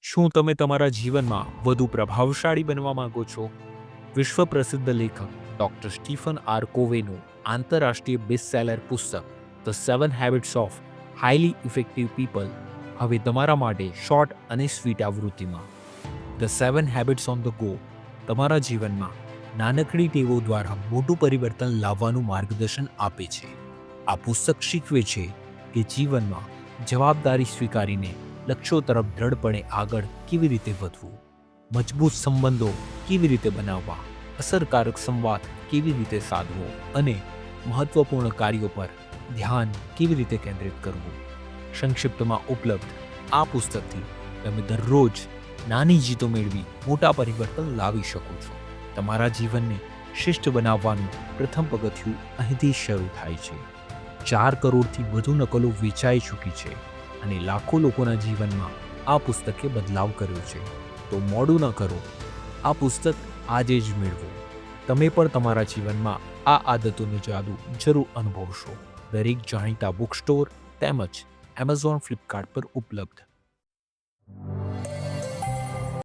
શું તમે તમારા જીવનમાં વધુ પ્રભાવશાળી બનવા માંગો છો? વિશ્વ પ્રસિદ્ધ લેખક ડૉક્ટર સ્ટીફન આર કોવેનું આંતરરાષ્ટ્રીય બેસ્ટસેલર પુસ્તક the 7 habits of highly effective people હવે તમારા માટે શોર્ટ અને સ્વીટ આવૃત્તિમાં. The 7 habits on the go તમારા જીવનમાં નાનકડી ટેવો દ્વારા મોટું પરિવર્તન લાવવાનું માર્ગદર્શન આપે છે. આ પુસ્તક શીખવે છે કે જીવનમાં જવાબદારી સ્વીકારીને લક્ષ્યો તરફ દ્રઢપણે આગળ કેવી રીતે વધવું, મજબૂત સંબંધો કેવી રીતે બનાવવા, અસરકારક સંવાદ કેવી રીતે સાધવો અને મહત્વપૂર્ણ કાર્યો પર ધ્યાન કેવી રીતે કેન્દ્રિત કરવું. સંક્ષિપ્તમાં ઉપલબ્ધ આ પુસ્તકથી તમે દરરોજ નાની જીતો મેળવી મોટા પરિવર્તન લાવી શકો છો. તમારા જીવનને શ્રેષ્ઠ બનાવવાનું પ્રથમ પગથિયું અહીંથી શરૂ થાય છે. 4 કરોડથી વધુ નકલો વેચાઈ ચૂકી છે અને લાખો લોકોના જીવનમાં આ પુસ્તકે બદલાવ કર્યો છે. તો મોડું ન કરો, આ પુસ્તક આજે જ મેળવો. તમે પણ તમારા જીવનમાં આ આદતોનું જાદુ જરૂર અનુભવશો. દરેક જાણીતા બુક સ્ટોર તેમજ એમેઝોન, ફ્લિપકાર્ટ પર ઉપલબ્ધ.